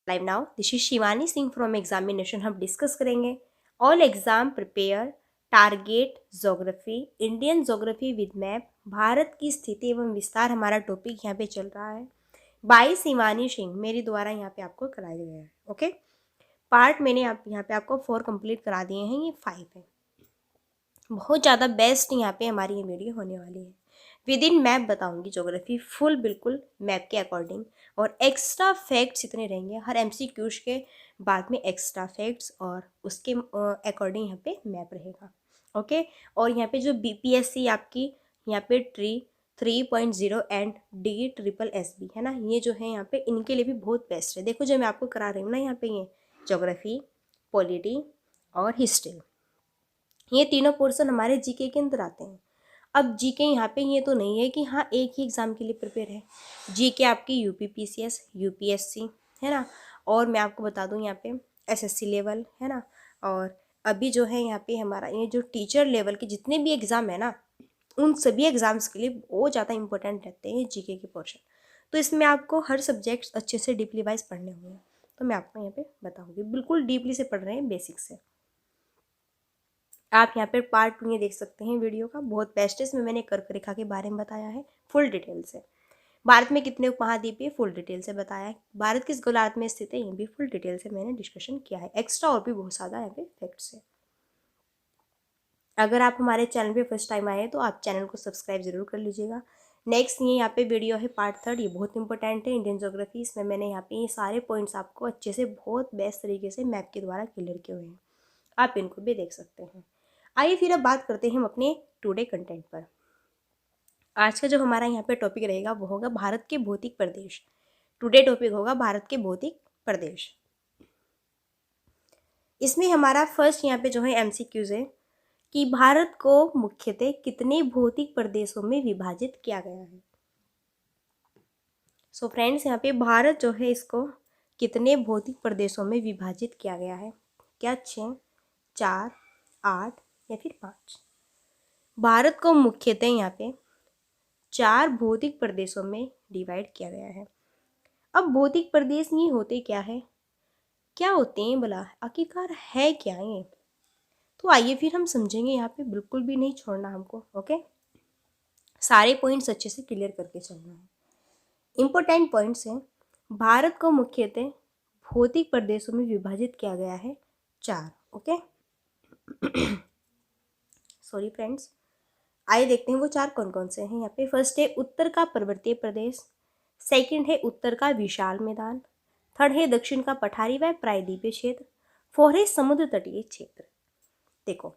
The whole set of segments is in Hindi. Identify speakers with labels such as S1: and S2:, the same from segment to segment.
S1: Live now this is Shivani Singh from examination. हम डिस्कस करेंगे all exam prepare target geography Indian geography with map. Bharat की स्थिति एवं विस्तार हमारा टॉपिक यहाँ पे चल रहा है बाय शिवानी सिंह मेरे द्वारा यहाँ पे आपको कराया गया है। ओके, पार्ट मैंने यहाँ पे आपको 4 कंप्लीट करा दिए हैं, ये 5 है। बहुत ज़्यादा बेस्ट यहाँ पे हमारी ये वीडियो होने वाली है। विद इन मैप बताऊंगी ज्योग्राफी फुल, बिल्कुल मैप के अकॉर्डिंग, और एक्स्ट्रा फैक्ट्स इतने रहेंगे हर MCQs के बाद में, एक्स्ट्रा फैक्ट्स और उसके अकॉर्डिंग यहाँ पे मैप रहेगा। ओके, और यहाँ पे जो BPSC आपकी यहाँ पे ट्री 3.0 एंड DSSS है ना, ये जो है यहाँ पे इनके लिए भी बहुत बेस्ट है। देखो जो मैं आपको करा रही हूँ ना यहाँ पे, ये ज्योग्राफी, पॉलिटी और हिस्ट्री, ये तीनों पोर्शन हमारे जीके के अंदर आते हैं। अब जीके यहाँ पे ये तो नहीं है कि हाँ एक ही एग्ज़ाम के लिए प्रिपेयर है। जीके आपकी UPPCS UPSC है ना, और मैं आपको बता दूँ यहाँ पे SSC लेवल है ना, और अभी जो है यहाँ पे हमारा ये जो टीचर लेवल के जितने भी एग्ज़ाम है ना, उन सभी एग्ज़ाम्स के लिए बहुत ज़्यादा इंपॉर्टेंट रहते हैं जीके के पोर्शन। तो इसमें आपको हर सब्जेक्ट अच्छे से डीपली वाइज पढ़ने होंगे, तो मैं आपको यहाँ पे बताऊँगी। बिल्कुल डीपली से पढ़ रहे हैं, बेसिक से। आप यहाँ पे पार्ट 2 ये देख सकते हैं वीडियो का, बहुत बेस्ट है। इसमें मैंने कर्क रेखा के बारे में बताया है फुल डिटेल से। भारत में कितने उपमहाद्वीप है, फुल डिटेल से बताया है। भारत किस गोलार्ध में स्थित है, ये भी फुल डिटेल से मैंने डिस्कशन किया है। एक्स्ट्रा और भी बहुत ज़्यादा यहाँ पे फैक्ट्स है। अगर आप हमारे चैनल पे फर्स्ट टाइम आए तो आप चैनल को सब्सक्राइब जरूर कर लीजिएगा। नेक्स्ट ये यहाँ पे वीडियो है पार्ट 3, ये बहुत इंपॉर्टेंट है, इंडियन ज्योग्राफी। इसमें मैंने यहाँ पे ये सारे पॉइंट्स आपको अच्छे से बहुत बेस्ट तरीके से मैप के द्वारा क्लियर किए हुए हैं, आप इनको भी देख सकते हैं। आइए फिर अब बात करते हैं हम अपने टुडे कंटेंट पर। आज का जो हमारा यहाँ पे टॉपिक रहेगा वो होगा भारत के भौतिक प्रदेश। टुडे टॉपिक होगा भारत के भौतिक प्रदेश। इसमें हमारा फर्स्ट यहाँ पे जो है MCQs है कि भारत को मुख्यतः कितने भौतिक प्रदेशों में विभाजित किया गया है। सो फ्रेंड्स, यहाँ पे भारत जो है इसको कितने भौतिक प्रदेशों में विभाजित किया गया है, क्या 6, 4, 8 या फिर 5। भारत को मुख्यतः यहाँ पे 4 भौतिक प्रदेशों में डिवाइड किया गया है। अब भौतिक प्रदेश ये होते क्या है, क्या होते हैं भला, आखिरकार है क्या ये, तो आइए फिर हम समझेंगे। यहाँ पे बिल्कुल भी नहीं छोड़ना हमको। ओके, सारे पॉइंट्स अच्छे से क्लियर करके चलना है। इंपॉर्टेंट पॉइंट्स हैं। भारत को मुख्यतः भौतिक प्रदेशों में विभाजित किया गया है 4। ओके, सॉरी फ्रेंड्स, आइए देखते हैं वो 4 कौन कौन से हैं यहाँ पे। फर्स्ट है उत्तर का पर्वतीय प्रदेश, सेकंड है उत्तर का विशाल मैदान, थर्ड है दक्षिण का पठारी व प्रायद्वीपीय क्षेत्र, फोर्थ है समुद्र तटीय क्षेत्र। देखो,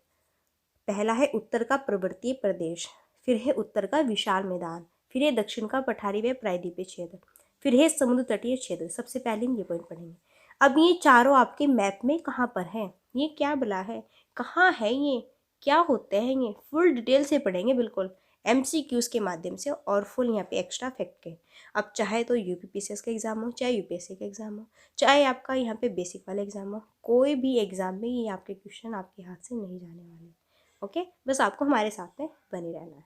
S1: पहला है उत्तर का पर्वतीय प्रदेश, फिर है उत्तर का विशाल मैदान, फिर है दक्षिण का पठारी व प्रायद्वीपीय क्षेत्र, फिर है समुद्र तटीय क्षेत्र। सबसे पहले ये पॉइंट पढ़ेंगे। अब ये चारों आपके मैप में कहाँ पर है, ये क्या बला है, कहाँ है ये, क्या होते हैं ये, फुल डिटेल से पढ़ेंगे बिल्कुल MCQs के माध्यम से, और फुल यहाँ पे एक्स्ट्रा फैक्ट के। अब चाहे तो UPPCS का एग्जाम हो, चाहे UPSC का एग्जाम हो, चाहे आपका यहाँ पे बेसिक वाला एग्जाम हो, कोई भी एग्जाम में ये आपके क्वेश्चन आपके हाथ से नहीं जाने वाले। ओके, बस आपको हमारे साथ में बने रहना है।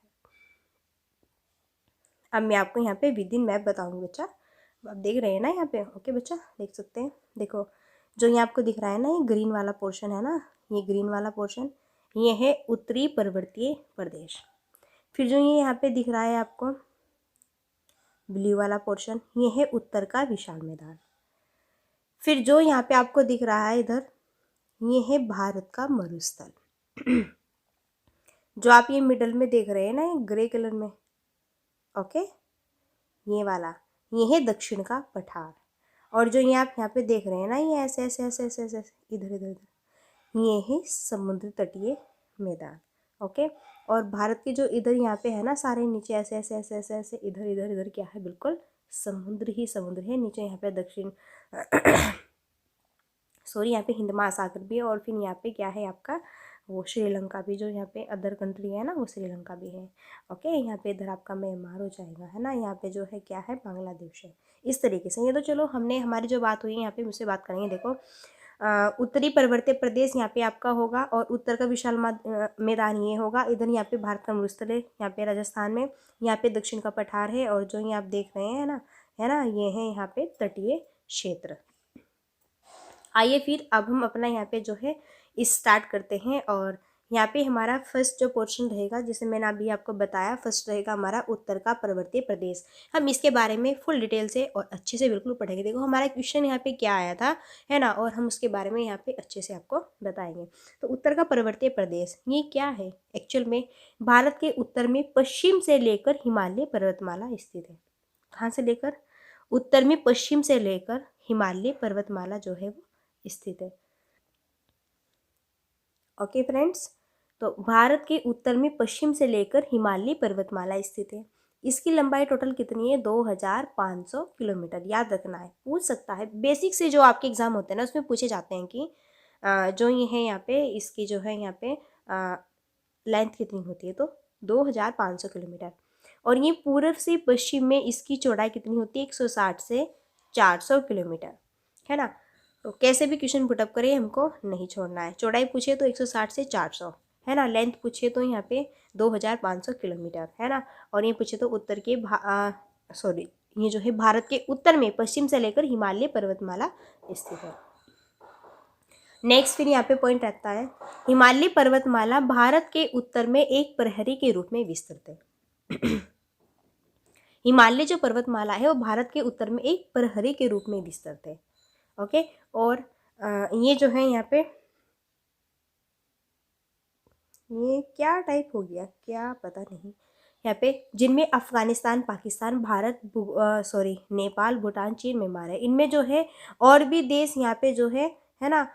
S1: अब मैं आपको यहाँ पे विद इन मैप बताऊंगी बच्चा, आप देख रहे हैं ना यहाँ पे। ओके बच्चा, देख सकते हैं। देखो, जो ये आपको दिख रहा है ना, ये ग्रीन वाला पोर्शन है ना, ये ग्रीन वाला पोर्शन ये है उत्तरी पर्वतीय प्रदेश। फिर जो ये यहाँ पे दिख रहा है आपको ब्लू वाला पोर्शन, ये है उत्तर का विशाल मैदान। फिर जो यहाँ पे आपको दिख रहा है इधर, ये है भारत का मरुस्थल। जो आप ये मिडल में देख रहे हैं ना, ये ग्रे कलर में, ओके, ये वाला ये है दक्षिण का पठार। और जो ये आप यहाँ पे देख रहे हैं ना, ये ऐसे ऐसे ऐसे ऐसे ऐसे इधर इधर इधर, ये है समुद्र तटीय मैदान। ओके, और भारत के जो इधर यहाँ पे है ना सारे नीचे ऐसे ऐसे ऐसे ऐसे ऐसे इधर इधर इधर क्या है, बिल्कुल समुद्र ही समुद्र है। नीचे यहाँ पे दक्षिण सॉरी, यहाँ पे हिंद महासागर भी है, और फिर यहाँ पे क्या है आपका वो श्रीलंका भी, जो यहाँ पे अदर कंट्री है ना वो श्रीलंका भी है। ओके, यहाँ पे इधर आपका म्यांमार हो जाएगा है ना, यहाँ पे जो है क्या है बांग्लादेश है। इस तरीके से ये तो चलो हमने हमारी जो बात हुई है यहाँ पे मुझसे बात करेंगे। देखो, उत्तरी पर्वतीय प्रदेश यहाँ पे आपका होगा, और उत्तर का विशाल मैदान ये होगा। इधर यहाँ पे भारत का मरुस्थल है, यहाँ पे राजस्थान में, यहाँ पे दक्षिण का पठार है, और जो ये आप देख रहे हैं ना, है ना, ये है यहाँ पे तटीय क्षेत्र। आइए फिर अब हम अपना यहाँ पे जो है स्टार्ट करते हैं। और यहाँ पे हमारा फर्स्ट जो पोर्शन रहेगा, जैसे मैंने अभी आपको बताया, फर्स्ट रहेगा हमारा उत्तर का पर्वतीय प्रदेश। हम इसके बारे में फुल डिटेल से और अच्छे से बिल्कुल पढ़ेंगे। देखो हमारा क्वेश्चन यहाँ पे क्या आया था, है ना, और हम उसके बारे में यहाँ पे अच्छे से आपको बताएंगे। तो उत्तर का पर्वतीय प्रदेश ये क्या है? एक्चुअल में भारत के उत्तर में पश्चिम से लेकर हिमालय पर्वतमाला स्थित है। कहाँ से लेकर? उत्तर में पश्चिम से लेकर हिमालय पर्वतमाला जो है वो स्थित है। ओके फ्रेंड्स, तो भारत के उत्तर में पश्चिम से लेकर हिमालय पर्वतमाला स्थित है। इसकी लंबाई टोटल कितनी है? 2500 किलोमीटर। याद रखना है, पूछ सकता है। बेसिक से जो आपके एग्जाम होते हैं ना, उसमें पूछे जाते हैं कि जो ये है यहाँ पे, इसकी जो है यहाँ पे लेंथ कितनी होती है, तो 2500 किलोमीटर। और ये पूर्व से पश्चिम में इसकी चौड़ाई कितनी होती है? 160 से 400 किलोमीटर, है ना। तो कैसे भी क्वेश्चन पुटअप करे, हमको नहीं छोड़ना है। चौड़ाई पूछे तो 160 से 400, है ना। लेंथ पूछे तो यहाँ पे 2500 किलोमीटर, है ना। और ये पूछे तो उत्तर के ये जो है भारत के उत्तर में पश्चिम से लेकर हिमालय पर्वतमाला स्थित है। नेक्स्ट फिर यहाँ पे पॉइंट रहता है, हिमालय पर्वतमाला भारत के उत्तर में एक प्रहरी के रूप में विस्तृत है। हिमालय जो पर्वतमाला है वो भारत के उत्तर में एक प्रहरी के रूप में विस्तृत है। ओके, और ये जो है यहाँ पे, ये क्या टाइप हो गया क्या पता नहीं, यहाँ पे जिनमें अफगानिस्तान, पाकिस्तान, भारत, नेपाल, भूटान, चीन, म्यांमार है। इनमें जो है और भी देश यहाँ पे जो है ना,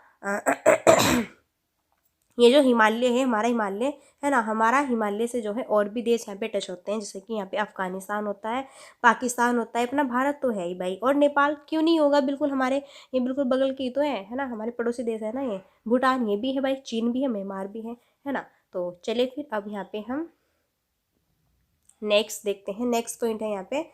S1: ये जो हिमालय है, हमारा हिमालय है ना, हमारा हिमालय से जो है और भी देश यहाँ पे टच होते हैं। जैसे कि यहाँ पे अफगानिस्तान होता है, पाकिस्तान होता है, अपना भारत तो है ही भाई, और नेपाल क्यों नहीं होगा, बिल्कुल हमारे ये बिल्कुल बगल की तो है ना, हमारे पड़ोसी देश है ना ये। भूटान ये भी है भाई, चीन भी है, म्यांमार भी है ना। तो चलिए फिर अब यहाँ पे हम नेक्स्ट देखते हैं। नेक्स्ट पॉइंट है यहाँ पे,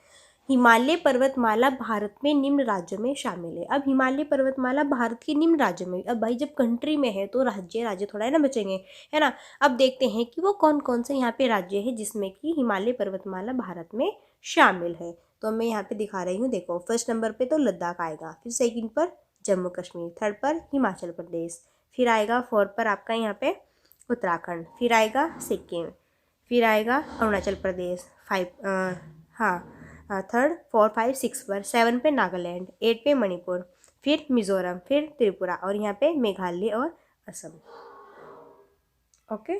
S1: हिमालय पर्वतमाला भारत में निम्न राज्यों में शामिल है। अब हिमालय पर्वतमाला भारत के निम्न राज्यों में, अब भाई जब कंट्री में है तो राज्य राज्य थोड़ा है ना बचेंगे, है ना। अब देखते हैं कि वो कौन कौन से यहाँ पे राज्य है जिसमें कि हिमालय पर्वतमाला भारत में शामिल है। तो मैं यहाँ पे दिखा रही हूँ, देखो फर्स्ट नंबर पे तो लद्दाख आएगा, फिर सेकंड पर जम्मू कश्मीर, थर्ड पर हिमाचल प्रदेश, फिर आएगा फोर्थ पर आपका यहाँ पे उत्तराखंड, फिर आएगा सिक्किम, फिर आएगा अरुणाचल प्रदेश, थर्ड 4 5 6 पर, 7 पे नागालैंड, 8 पे मणिपुर, फिर मिजोरम, फिर त्रिपुरा, और यहाँ पे मेघालय और असम। ओके,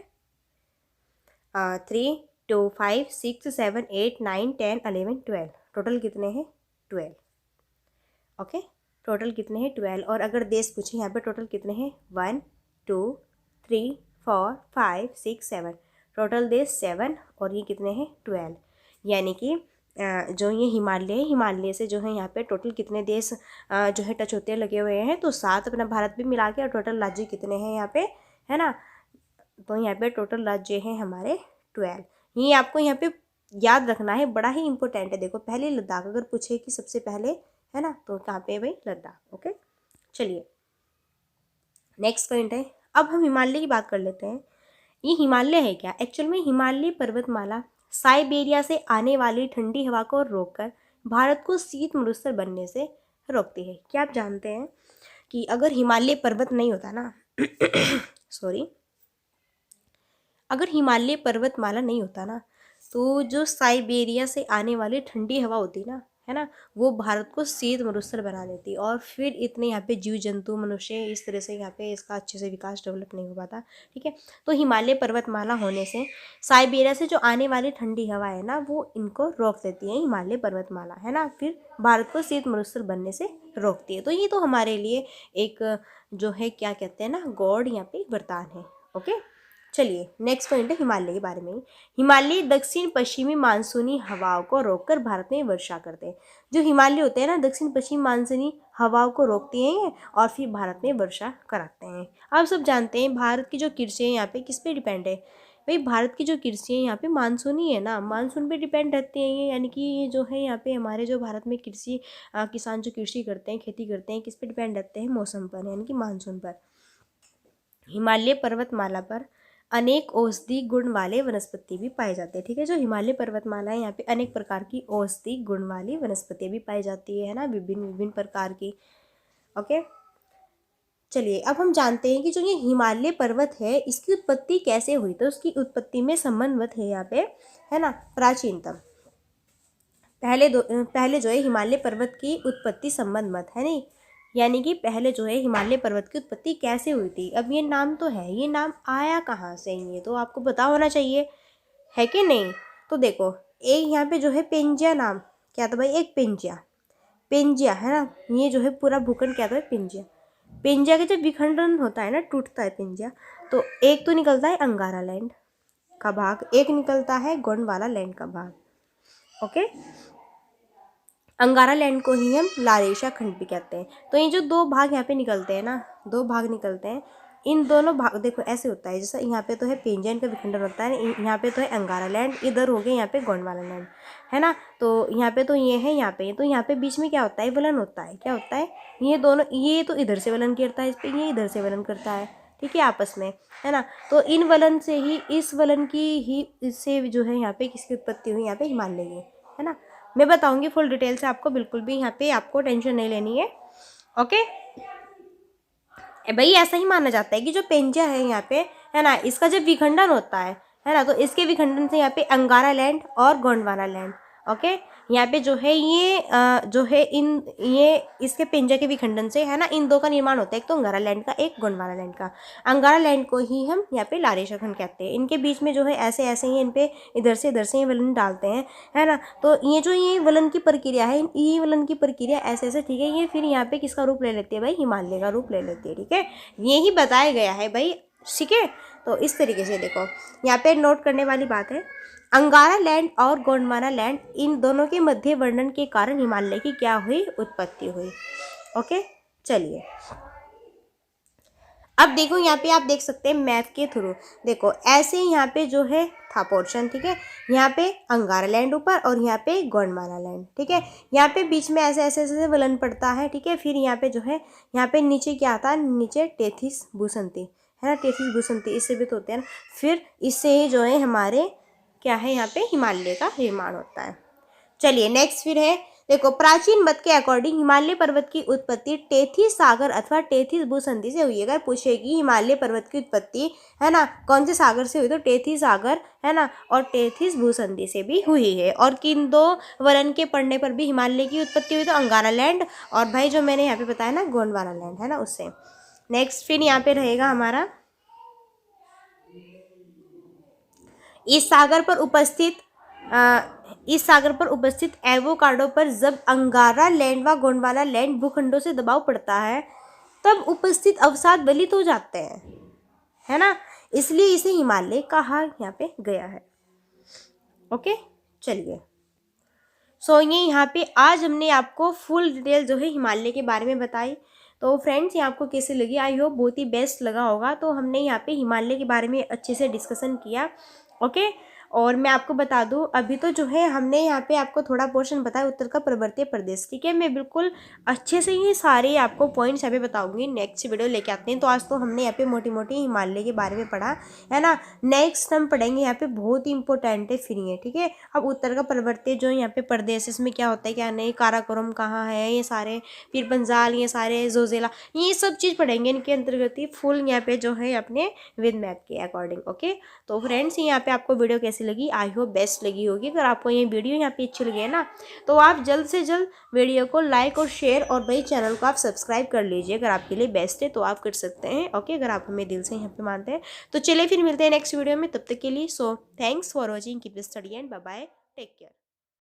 S1: 3 2 5 6 7 8 9 10 11 12, टोटल कितने हैं? 12। ओके, टोटल कितने हैं? 12। और अगर देश पूछे यहाँ पे टोटल कितने हैं? 1 2 3 4 5 6 7, टोटल देश 7, और ये कितने हैं? 12। यानी कि जो ये हिमालय है, हिमालय से जो है यहाँ पे टोटल कितने देश जो है टच होते लगे हुए हैं, तो 7 अपना भारत भी मिला के, और टोटल राज्य कितने हैं यहाँ पे, है ना। तो यहाँ पे टोटल राज्य हैं हमारे 12। ये आपको यहाँ पे याद रखना है, बड़ा ही इंपॉर्टेंट है। देखो पहले लद्दाख अगर पूछे कि सबसे पहले, है ना, तो कहाँ पे भाई? लद्दाख। ओके, चलिए नेक्स्ट पॉइंट है, अब हम हिमालय की बात कर लेते हैं। ये हिमालय है क्या? एक्चुअल में हिमालय पर्वतमाला साइबेरिया से आने वाली ठंडी हवा को रोककर भारत को शीत मरुस्थल बनने से रोकती है। क्या आप जानते हैं कि अगर हिमालय पर्वत नहीं होता ना अगर हिमालय पर्वतमाला नहीं होता ना, तो जो साइबेरिया से आने वाली ठंडी हवा होती ना, है ना, वो भारत को शीत मरुस्थल बना देती, और फिर इतने यहाँ पे जीव जंतु, मनुष्य इस तरह से यहाँ पे इसका अच्छे से विकास डेवलप नहीं हो पाता। ठीक है, तो हिमालय पर्वतमाला होने से साइबेरिया से जो आने वाली ठंडी हवा है ना, वो इनको रोक देती है, हिमालय पर्वतमाला, है ना, फिर भारत को शीत मरुस्थल बनने से रोकती है। तो ये तो हमारे लिए एक जो है क्या कहते हैं ना, गॉड यहाँ पे वरदान है। ओके, चलिए नेक्स्ट पॉइंट है हिमालय के बारे में। हिमालय दक्षिण पश्चिमी मानसूनी हवाओं को रोककर भारत में वर्षा करते हैं। जो हिमालय होते हैं ना, दक्षिण पश्चिमी मानसूनी हवाओं को रोकते हैं और फिर भारत में वर्षा कराते हैं। आप सब जानते हैं भारत की जो कृषि है यहाँ पे किस पे डिपेंड है भाई? भारत की जो कृषि है यहाँ पे मानसूनी है ना, मानसून पे डिपेंड रहते हैं ये। यानी कि ये जो है यहाँ पे हमारे जो भारत में कृषि किसान जो कृषि करते हैं, खेती करते हैं, किस पे डिपेंड रहते हैं? मौसम पर, यानी कि मानसून पर। हिमालय पर्वतमाला पर अनेक औषधि गुण वाले वनस्पति भी पाए जाते हैं। ठीक है, जो हिमालय पर्वतमाला है यहाँ पे अनेक प्रकार की औषधि गुण वाली वनस्पति भी पाई जाती है ना, विभिन्न विभिन्न प्रकार की। ओके, चलिए अब हम जानते हैं कि जो ये हिमालय पर्वत है इसकी उत्पत्ति कैसे हुई। तो उसकी उत्पत्ति में संबंधवत है यहाँ पे, है ना, प्राचीनतम। पहले जो है हिमालय पर्वत की उत्पत्ति संबंध मत है नहीं, यानी कि पहले जो है हिमालय पर्वत की उत्पत्ति कैसे हुई थी। अब ये नाम तो है, ये नाम आया कहाँ से, ये तो आपको पता होना चाहिए, है कि नहीं। तो देखो एक यहाँ पे जो है पेंजिया नाम क्या था भाई, एक पेंजिया, पेंजिया है ना, ये जो है पूरा भूखंड क्या था, पेंजिया। पेंजिया का जब विखंडन होता है ना, टूटता है पेंजिया, तो एक तो निकलता है अंगारा लैंड का भाग, एक निकलता है गोंडवाना लैंड का भाग। ओके, अंगारा लैंड को ही हम लारेशा खंड भी कहते हैं। तो ये जो दो भाग यहाँ पे निकलते हैं ना, दो भाग निकलते हैं, इन दोनों भाग देखो ऐसे होता है, जैसा यहाँ पे तो है पेंजियन का विखंडन होता है, यहाँ पे तो है अंगारा लैंड, इधर हो गया यहाँ पे गोंडवाना लैंड, है ना। तो यहाँ पे तो ये है, यहाँ पे तो यहाँ पे बीच में क्या होता है, वलन होता है। क्या होता है, ये दोनों, ये तो इधर से वलन करता है इस पर, ये इधर से वलन करता है, ठीक है, आपस में, है ना। तो इन वलन से ही, इस वलन की ही इससे जो है यहाँ पे किसकी उत्पत्ति हुई, यहाँ पे हिमालय की, है ना। मैं बताऊंगी फुल डिटेल से आपको, बिल्कुल भी यहाँ पे आपको टेंशन नहीं लेनी है। ओके भाई, ऐसा ही माना जाता है कि जो पेंजिया है यहाँ पे, है ना, इसका जब विखंडन होता है ना, तो इसके विखंडन से यहाँ पे अंगारा लैंड और गोंडवाना लैंड, ओके, यहाँ पे जो है ये जो है ये इसके पेंजिया के विखंडन से, है ना, इन दो का निर्माण होता है, एक तो अंगारा लैंड का, एक गोंडवाना लैंड का। अंगारा लैंड को ही हम यहाँ पे लारेशा खंड कहते हैं। इनके बीच में जो है ऐसे ऐसे ही इन पे इधर से ये वलन डालते हैं, है ना। तो ये जो ये वलन की प्रक्रिया है, ये वलन की प्रक्रिया ऐसे ऐसे, ठीक है, ये फिर यहाँ पे किसका रूप ले लेती है भाई, हिमालय का रूप ले लेती है, ठीक है, ये ही बताया गया है भाई, ठीक है। तो इस तरीके से देखो, यहाँ पे नोट करने वाली बात है, अंगारा लैंड और गोंडवाना लैंड, इन दोनों के मध्य वर्णन के कारण हिमालय की क्या हुई, उत्पत्ति हुई। ओके, चलिए अब देखो यहाँ पे आप देख सकते हैं मैप के थ्रू, देखो ऐसे यहाँ पे जो है था पोर्शन, ठीक है, यहाँ पे अंगारा लैंड ऊपर और यहाँ पे गोंडवाना लैंड, ठीक है, यहाँ पे बीच में ऐसे ऐसे ऐसे वलन पड़ता है, ठीक है। फिर यहाँ पे जो है, यहाँ पे नीचे क्या आता है, नीचे टेथिस भूसंती, है ना, टेथिस भूसंती, इससे भी तो होते हैं ना। फिर इससे ही जो है हमारे क्या है, यहाँ पे हिमालय का निर्माण होता है। चलिए नेक्स्ट फिर है, देखो प्राचीन मत के अकॉर्डिंग हिमालय पर्वत की उत्पत्ति टेथिस सागर अथवा टेथिस भूसंधि से हुई है। अगर पूछेगी हिमालय पर्वत की उत्पत्ति, है ना, कौन से सागर से हुई, तो टेथिस सागर, है ना, और टेथिस भूसंधि से भी हुई है। और किन दो वलन के पड़ने पर भी हिमालय की उत्पत्ति हुई, तो अंगारा लैंड और भाई जो मैंने यहाँ पे बताया ना गोंडवाना लैंड, है ना, उससे। नेक्स्ट फिर यहाँ पे रहेगा हमारा, इस सागर पर उपस्थित एवोकाडो पर जब अंगारा लैंड व गोंडवाना लैंड भूखंडों से दबाव पड़ता है, तब उपस्थित अवसाद गलित हो जाते हैं, है ना, इसलिए इसे हिमालय कहा यहाँ पे गया है। ओके, चलिए सो ये यहाँ पे आज हमने आपको फुल डिटेल जो है हिमालय के बारे में बताई। तो फ्रेंड्स ये आपको कैसे लगी, आई होप बहुत ही बेस्ट लगा होगा। तो हमने यहाँ पे हिमालय के बारे में अच्छे से डिस्कशन किया। ओके, और मैं आपको बता दूं, अभी तो जो है हमने यहाँ पे आपको थोड़ा पोर्शन बताया उत्तर का पर्वतीय प्रदेश, ठीक है। मैं बिल्कुल अच्छे से ही सारे आपको पॉइंट्स यहाँ पे बताऊंगी, नेक्स्ट वीडियो लेके आते हैं। तो आज तो हमने यहाँ पे मोटी मोटी हिमालय के बारे में पढ़ा, है ना। नेक्स्ट हम पढ़ेंगे यहाँ पे बहुत ही इंपॉर्टेंट है फिर ये, ठीक है। अब उत्तर का पर्वतीय जो यहाँ पे प्रदेश, इसमें क्या होता है क्या नहीं, काराकोरम कहाँ है, ये सारे, फिर पंजाल, ये सारे जोजिला, ये सब चीज़ पढ़ेंगे इनके अंतर्गत ही फुल यहाँ पे जो है अपने विद मैप के अकॉर्डिंग। ओके, तो फ्रेंड्स यहाँ पे आपको वीडियो कैसी लगी, आई होप बेस्ट लगी होगी। अगर आपको ये वीडियो यहाँ पे अच्छी लगी है ना, तो आप जल्द से जल्द वीडियो को लाइक और शेयर और भाई चैनल को आप सब्सक्राइब कर लीजिए। अगर आपके लिए बेस्ट है तो आप कर सकते हैं। ओके, अगर आप हमें दिल से यहाँ पे मानते हैं तो चलिए फिर मिलते हैं नेक्स्ट वीडियो में, तब तक के लिए so thanks for watching, keep study and bye bye, take care.